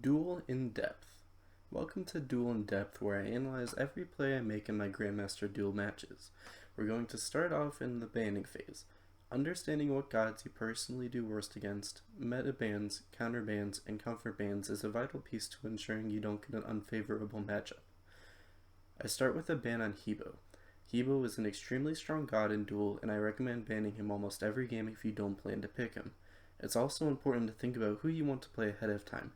Duel in Depth. Welcome to Duel in Depth, where I analyze every play I make in my Grandmaster Duel matches. We're going to start off in the banning phase. Understanding what gods you personally do worst against, meta bans, counter bans, and comfort bans is a vital piece to ensuring you don't get an unfavorable matchup. I start with a ban on Hebo. Hebo is an extremely strong god in Duel, and I recommend banning him almost every game if you don't plan to pick him. It's also important to think about who you want to play ahead of time.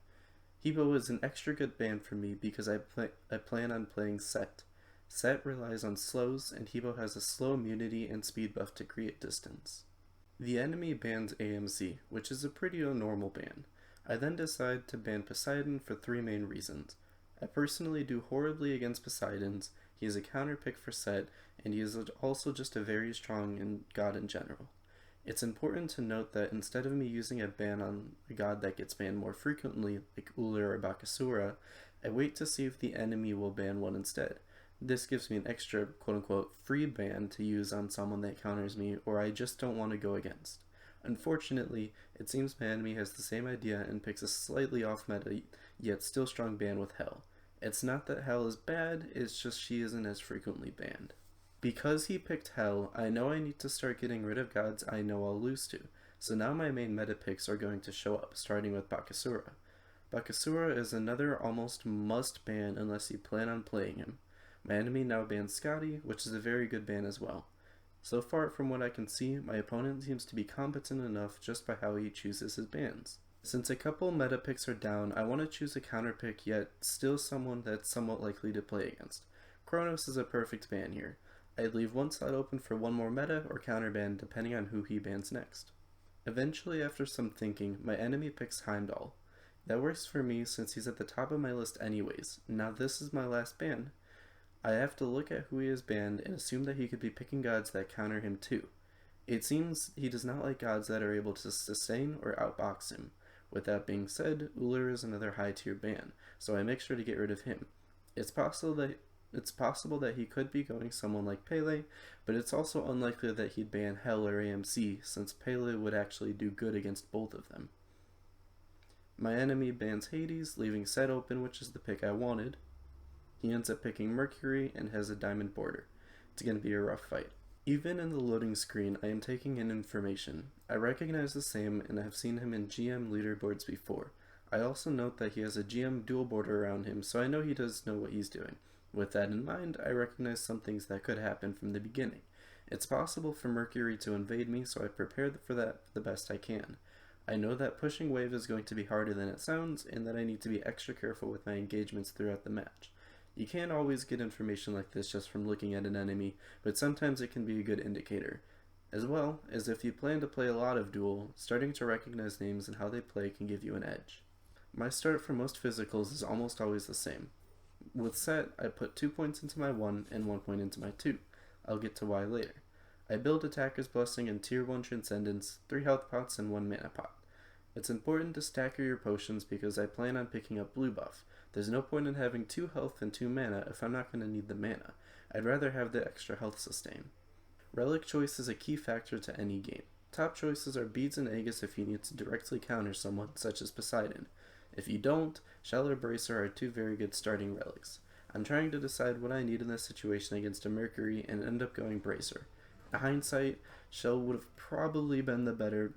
Hebo is an extra good ban for me because I plan on playing Set. Set relies on slows, and Hebo has a slow immunity and speed buff to create distance. The enemy bans AMC, which is a pretty normal ban. I then decide to ban Poseidon for three main reasons. I personally do horribly against Poseidon's, he is a counter pick for Set, and he is also just a very strong god in general. It's important to note that instead of me using a ban on a god that gets banned more frequently, like Uller or Bakasura, I wait to see if the enemy will ban one instead. This gives me an extra quote-unquote free ban to use on someone that counters me or I just don't want to go against. Unfortunately, it seems my enemy has the same idea and picks a slightly off meta yet still strong ban with Hel. It's not that Hel is bad, it's just she isn't as frequently banned. Because he picked Hel, I know I need to start getting rid of gods I know I'll lose to, so now my main meta picks are going to show up, starting with Bakasura. Bakasura is another almost must ban unless you plan on playing him. My enemy now bans Scotty, which is a very good ban as well. So far from what I can see, my opponent seems to be competent enough just by how he chooses his bans. Since a couple meta picks are down, I want to choose a counter pick yet still someone that's somewhat likely to play against. Kronos is a perfect ban here. I'd leave one slot open for one more meta or counter ban depending on who he bans next. Eventually, after some thinking, my enemy picks Heimdall. That works for me since he's at the top of my list anyways. Now this is my last ban. I have to look at who he has banned and assume that he could be picking gods that counter him too. It seems he does not like gods that are able to sustain or outbox him. With that being said, Uller is another high tier ban, so I make sure to get rid of him. It's possible that he could be going someone like Pele, but it's also unlikely that he'd ban Hel or AMC, since Pele would actually do good against both of them. My enemy bans Hades, leaving Set open, which is the pick I wanted. He ends up picking Mercury and has a diamond border. It's going to be a rough fight. Even in the loading screen, I am taking in information. I recognize the same and I have seen him in GM leaderboards before. I also note that he has a GM dual border around him, so I know he does know what he's doing. With that in mind, I recognize some things that could happen from the beginning. It's possible for Mercury to invade me, so I prepare for that the best I can. I know that pushing wave is going to be harder than it sounds, and that I need to be extra careful with my engagements throughout the match. You can't always get information like this just from looking at an enemy, but sometimes it can be a good indicator. As well as if you plan to play a lot of Duel, starting to recognize names and how they play can give you an edge. My start for most physicals is almost always the same. With Set, I put 2 points into my 1 and 1 point into my 2. I'll get to why later. I build Attacker's Blessing and Tier 1 Transcendence, 3 health pots and 1 mana pot. It's important to stagger your potions because I plan on picking up blue buff. There's no point in having 2 health and 2 mana if I'm not going to need the mana. I'd rather have the extra health sustain. Relic choice is a key factor to any game. Top choices are Beads and Aegis if you need to directly counter someone, such as Poseidon. If you don't, Shell or Bracer are 2 very good starting relics. I'm trying to decide what I need in this situation against a Mercury and end up going Bracer. In hindsight, Shell would have probably been the better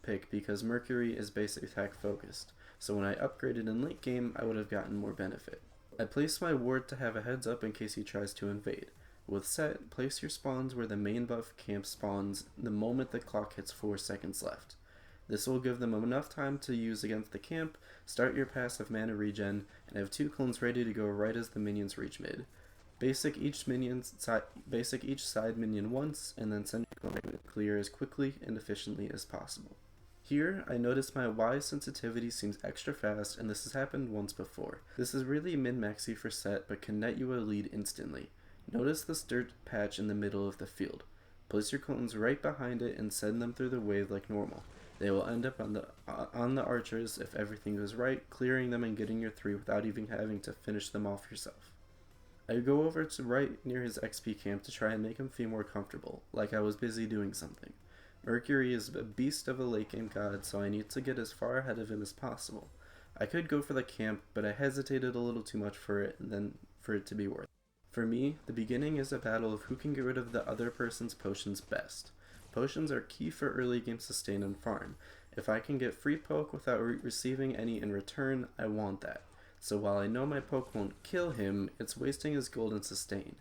pick because Mercury is basic attack focused, so when I upgraded in late game, I would have gotten more benefit. I placed my ward to have a heads up in case he tries to invade. With Set, place your spawns where the main buff camp spawns the moment the clock hits 4 seconds left. This will give them enough time to use against the camp, start your passive mana regen, and have 2 clones ready to go right as the minions reach mid. Basic each side minion once, and then send your clone to clear as quickly and efficiently as possible. Here, I notice my Y sensitivity seems extra fast, and this has happened once before. This is really min-maxy for Set, but can net you a lead instantly. Notice this dirt patch in the middle of the field. Place your clones right behind it and send them through the wave like normal. They will end up on the archers if everything goes right, clearing them and getting your 3 without even having to finish them off yourself. I go over to right near his XP camp to try and make him feel more comfortable, like I was busy doing something. Mercury is a beast of a late game god, so I need to get as far ahead of him as possible. I could go for the camp, but I hesitated a little too much for it than for it to be worth it. For me, the beginning is a battle of who can get rid of the other person's potions best. Potions are key for early game sustain and farm. If I can get free poke without receiving any in return, I want that. So while I know my poke won't kill him, it's wasting his gold and sustain.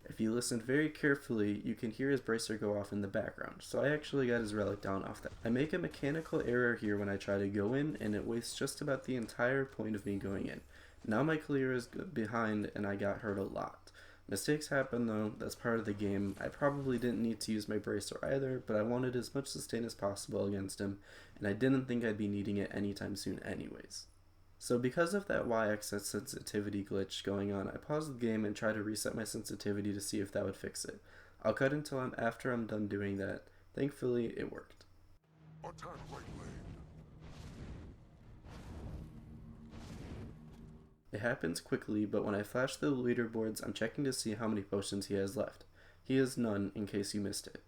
If you listen very carefully, you can hear his bracer go off in the background, so I actually got his relic down off that. I make a mechanical error here when I try to go in, and it wastes just about the entire point of me going in. Now my clear is behind, and I got hurt a lot. Mistakes happen though, that's part of the game. I probably didn't need to use my bracer either, but I wanted as much sustain as possible against him, and I didn't think I'd be needing it anytime soon anyways. So because of that Y-axis sensitivity glitch going on, I paused the game and tried to reset my sensitivity to see if that would fix it. I'll cut until after I'm done doing that. Thankfully, it worked. Attack right lane. It happens quickly, but when I flash the leaderboards, I'm checking to see how many potions he has left. He has none, in case you missed it.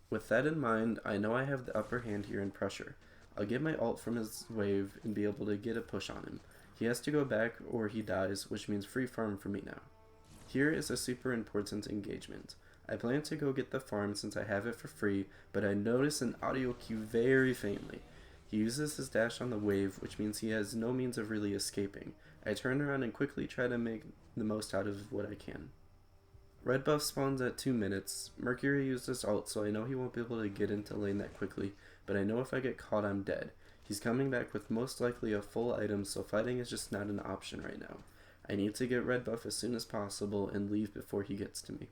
With that in mind, I know I have the upper hand here in pressure. I'll get my ult from his wave and be able to get a push on him. He has to go back or he dies, which means free farm for me now. Here is a super important engagement. I plan to go get the farm since I have it for free, but I notice an audio cue very faintly. He uses his dash on the wave, which means he has no means of really escaping. I turn around and quickly try to make the most out of what I can. Red buff spawns at 2 minutes. Mercury used his ult, so I know he won't be able to get into lane that quickly, but I know if I get caught I'm dead. He's coming back with most likely a full item, so fighting is just not an option right now. I need to get red buff as soon as possible and leave before he gets to me.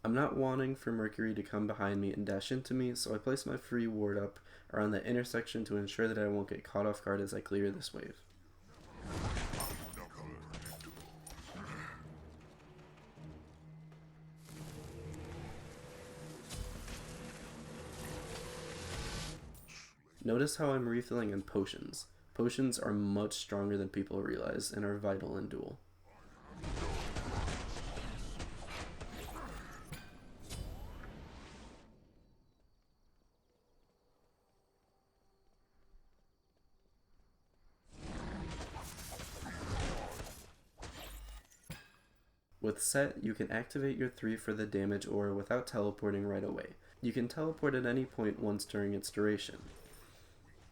I'm not wanting for Mercury to come behind me and dash into me, so I place my free ward up around the intersection to ensure that I won't get caught off guard as I clear this wave. Notice how I'm refilling on potions. Potions are much stronger than people realize and are vital in Duel. With Set, you can activate your 3 for the damage aura without teleporting right away. You can teleport at any point once during its duration.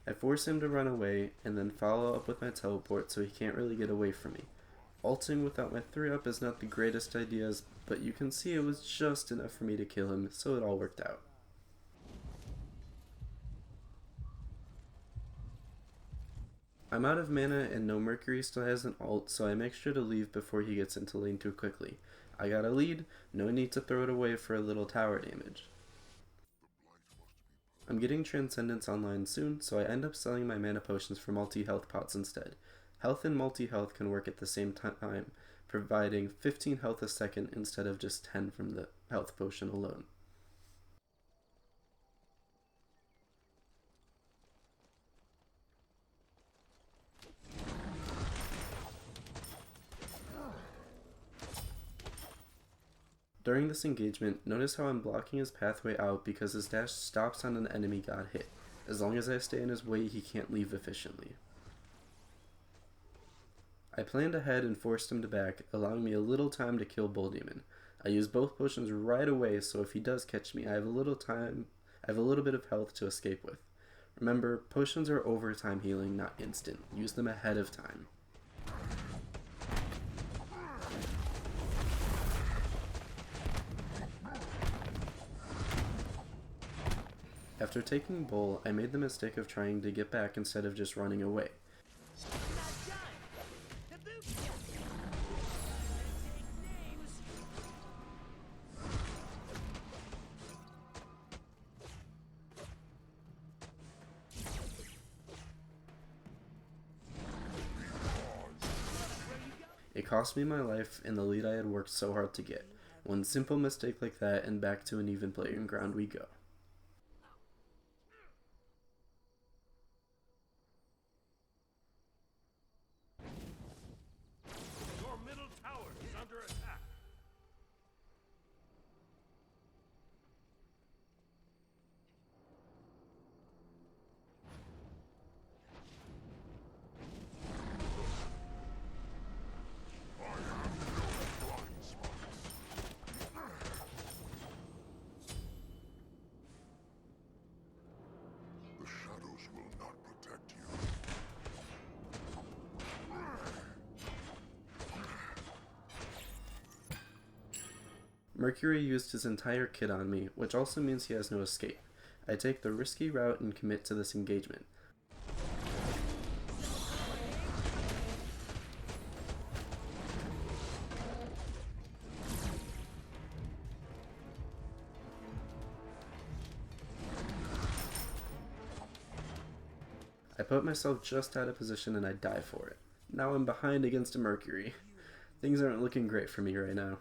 I force him to run away, and then follow up with my teleport so he can't really get away from me. Ulting without my 3 up is not the greatest ideas, but you can see it was just enough for me to kill him, so it all worked out. I'm out of mana and no Mercury still has an ult, so I make sure to leave before he gets into lane too quickly. I got a lead, no need to throw it away for a little tower damage. I'm getting Transcendence online soon, so I end up selling my mana potions for multi-health pots instead. Health and multi-health can work at the same time, providing 15 health a second instead of just 10 from the health potion alone. During this engagement, notice how I'm blocking his pathway out because his dash stops on an enemy got hit. As long as I stay in his way, he can't leave efficiently. I planned ahead and forced him to back, allowing me a little time to kill Bull Demon. I use both potions right away, so if he does catch me, I have a little bit of health to escape with. Remember, potions are overtime healing, not instant. Use them ahead of time. After taking Bull, I made the mistake of trying to get back instead of just running away. It cost me my life and the lead I had worked so hard to get. One simple mistake like that and back to an even playing ground we go. Your middle tower is under Mercury used his entire kit on me, which also means he has no escape. I take the risky route and commit to this engagement. I put myself just out of position and I die for it. Now I'm behind against a Mercury. Things aren't looking great for me right now.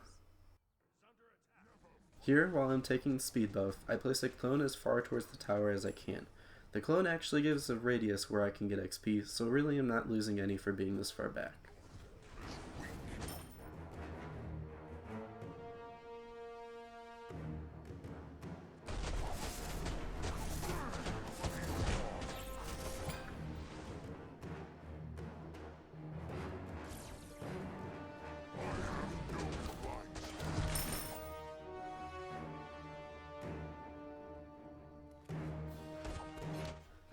Here, while I'm taking the speed buff, I place a clone as far towards the tower as I can. The clone actually gives a radius where I can get XP, so really I'm not losing any for being this far back.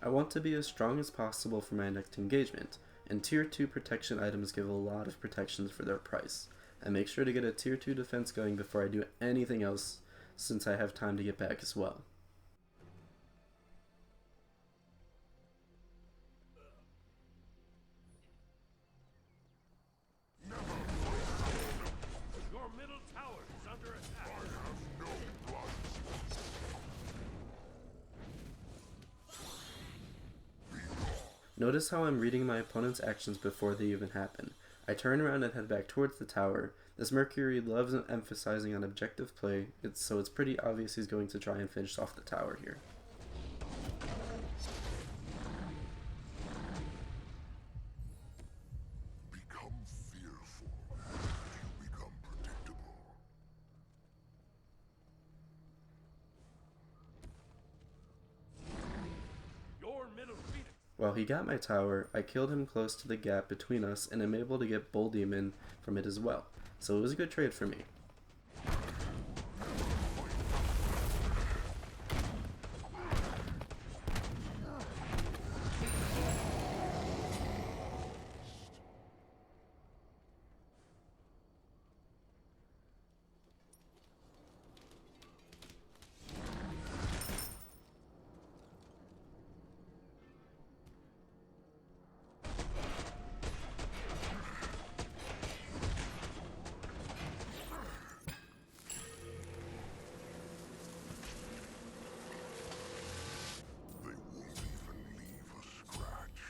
I want to be as strong as possible for my next engagement, and tier 2 protection items give a lot of protections for their price. I make sure to get a tier 2 defense going before I do anything else, since I have time to get back as well. Your middle tower is under attack. Notice how I'm reading my opponent's actions before they even happen. I turn around and head back towards the tower. This Mercury loves emphasizing on objective play, so it's pretty obvious he's going to try and finish off the tower here. Become fearful, you become predictable. Your middle phoenix. While he got my tower, I killed him close to the gap between us and am able to get Bull Demon from it as well. So it was a good trade for me. They won't even leave a scratch.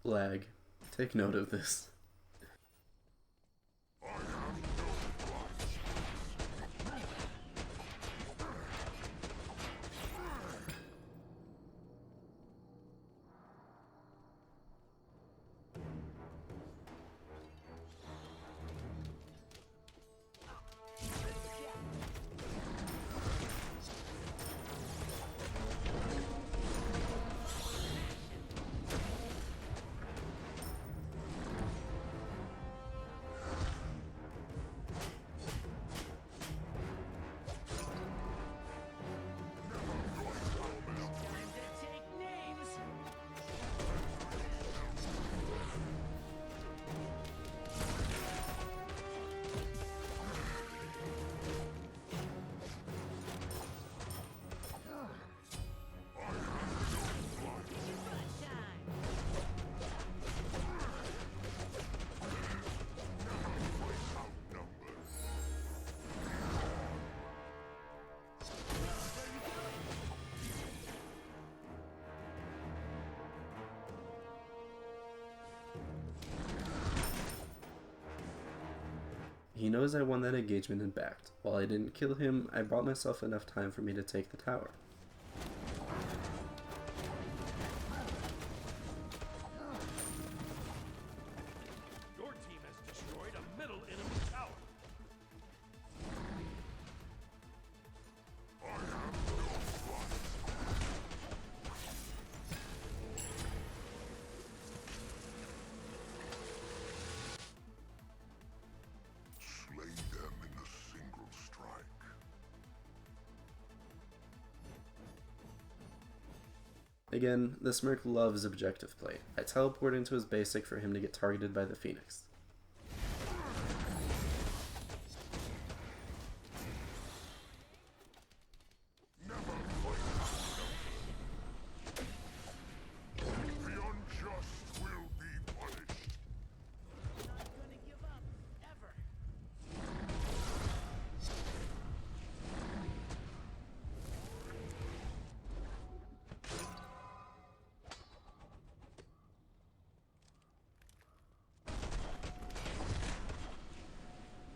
Lag. Take note of this. He knows I won that engagement and backed. While I didn't kill him, I bought myself enough time for me to take the tower. Your team has destroyed a middle enemy tower. Slay them in a single strike. Again, this Merc loves objective play. I teleport into his basic for him to get targeted by the Phoenix. The unjust will be punished. Not gonna give up, ever.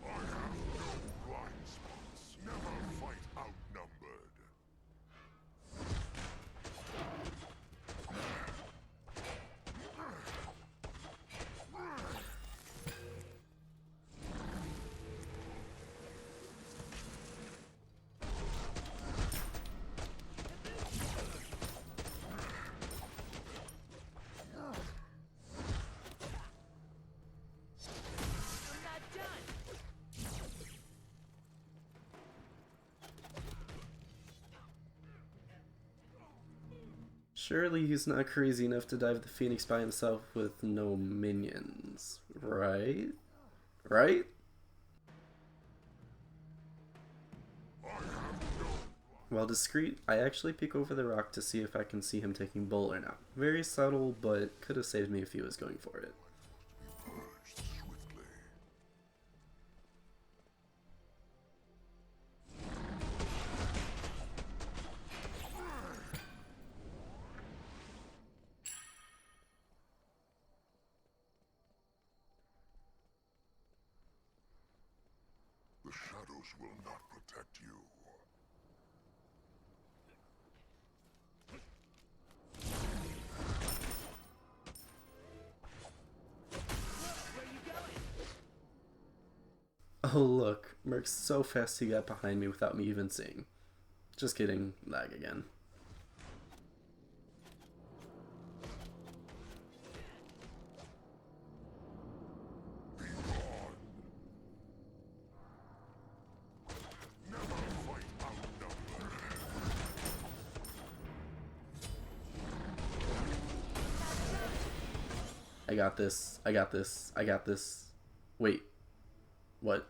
I have no blind spots. Never fight outnumbered. I'm not done. Surely he's not crazy enough to dive the Phoenix by himself with no minions, right? Right? While discreet, I actually peek over the rock to see if I can see him taking bull or not. Very subtle, but could have saved me if he was going for it. Purged swiftly. The shadows will not protect you. Where you going? Oh look, Merc's so fast he got behind me without me even seeing. Just kidding, lag again. Be gone. Never fight outnumbered. I got this, I got this, I got this. Wait, what?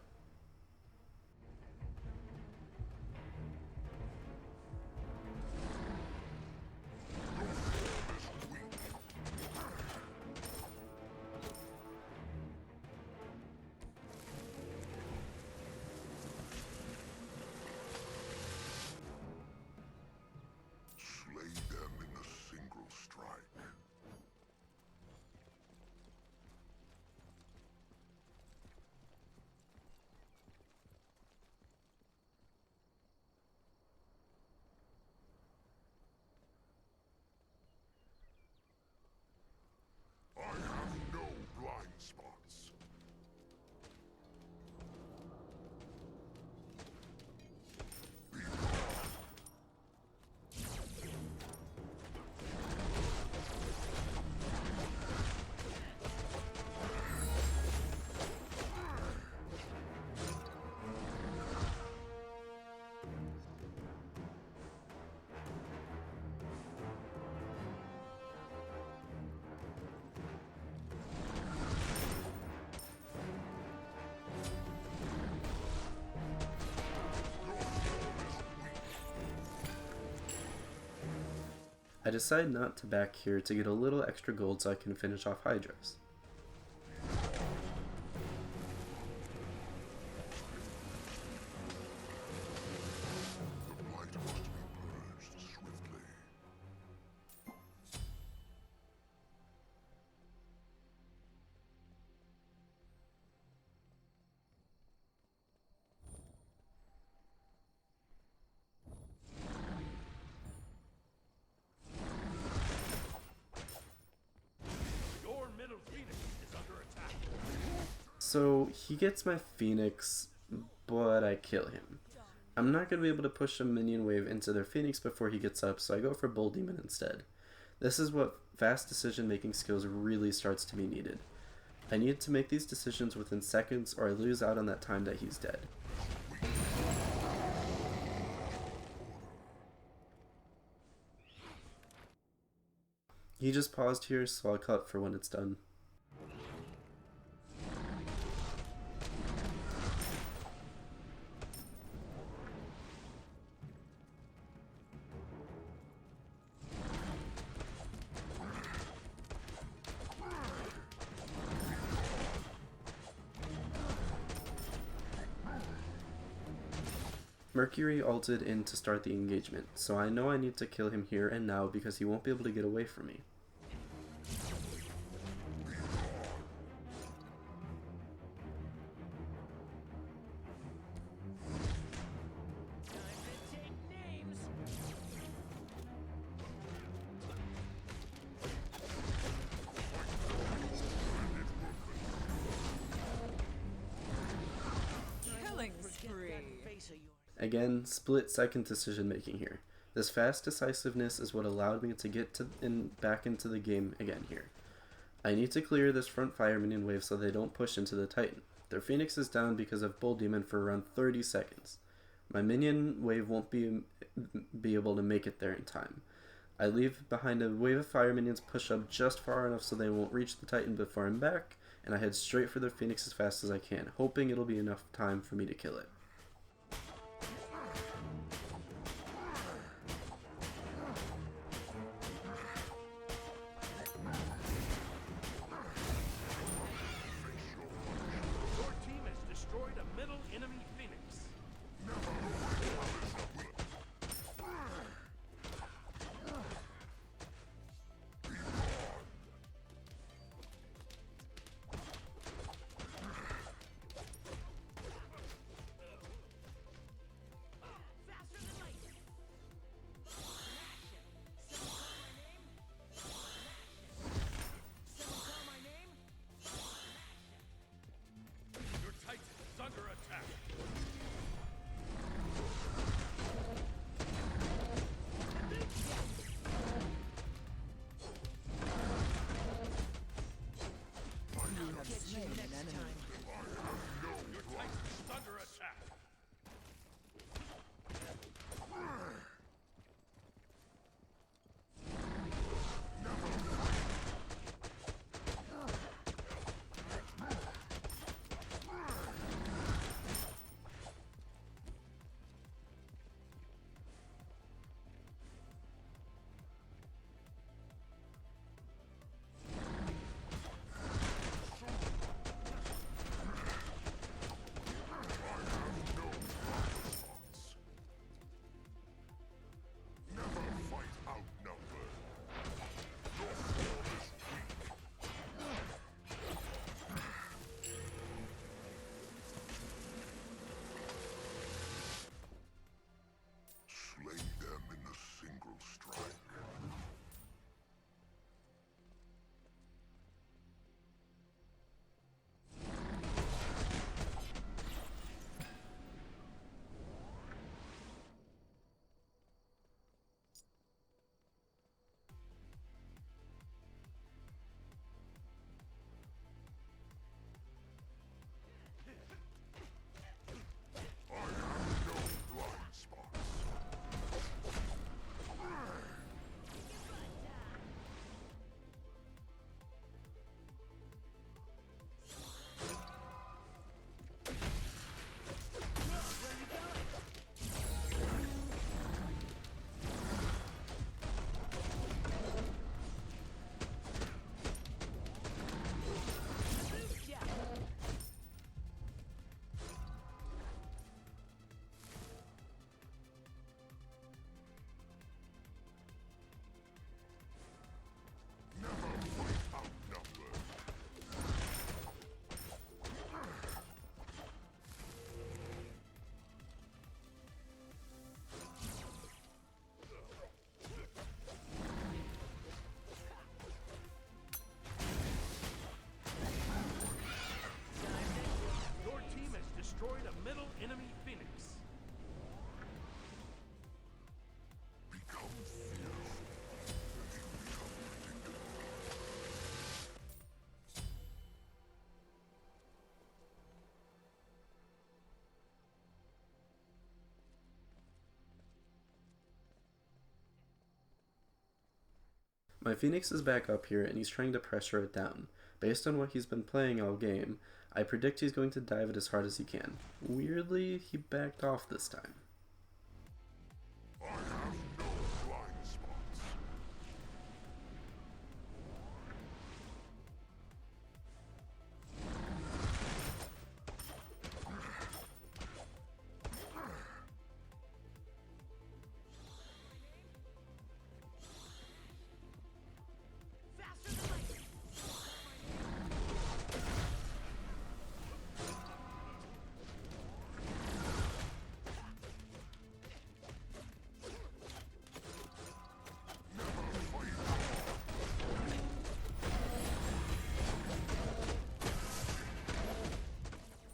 Slay them in a single strike. I have no blind spots. Be gone. I decide not to back here to get a little extra gold so I can finish off Hydras. The blight must be purged swiftly. Your middle Phoenix is under attack. So he gets my Phoenix, but I kill him. I'm not going to be able to push a minion wave into their Phoenix before he gets up, so I go for Bull Demon instead. This is what fast decision making skills really starts to be needed. I need to make these decisions within seconds or I lose out on that time that he's dead. He just paused here, so I'll cut for when it's done. Mercury ulted in to start the engagement, so I know I need to kill him here and now because he won't be able to get away from me. Again, split second decision making here. This fast decisiveness is what allowed me to get back into the game again here. I need to clear this front fire minion wave so they don't push into the Titan. Their Phoenix is down because of Bull Demon for around 30 seconds. My minion wave won't be able to make it there in time. I leave behind a wave of fire minions, push up just far enough so they won't reach the Titan before I'm back, and I head straight for their Phoenix as fast as I can, hoping it'll be enough time for me to kill it. My Phoenix is back up here and he's trying to pressure it down. Based on what he's been playing all game, I predict he's going to dive it as hard as he can. Weirdly, he backed off this time. I have no blind spots.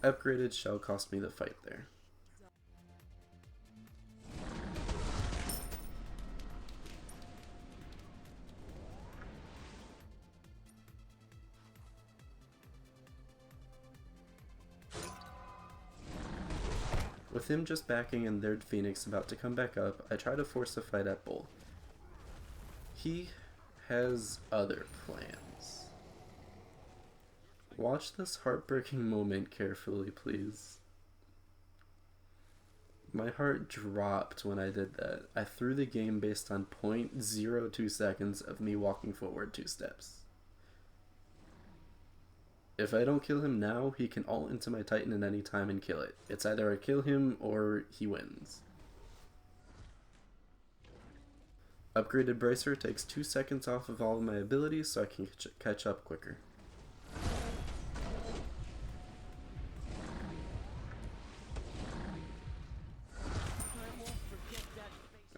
Upgraded shell cost me the fight there. With him just backing and their Phoenix about to come back up, I try to force a fight at Bull. He has other plans. Watch this heartbreaking moment carefully, please. My heart dropped when I did that. I threw the game based on 0.02 seconds of me walking forward 2 steps. If I don't kill him now, he can ult into my Titan at any time and kill it. It's either I kill him or he wins. Upgraded Bracer takes 2 seconds off of all of my abilities so I can catch up quicker.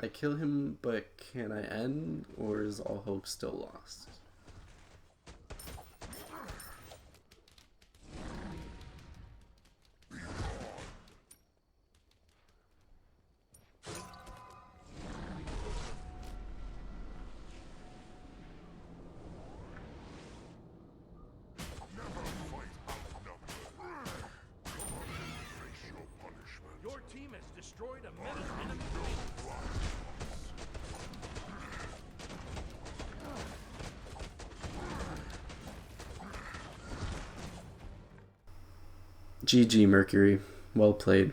I kill him, but can I end, or is all hope still lost? Your team has destroyed a middle enemy. GG, Mercury. Well played.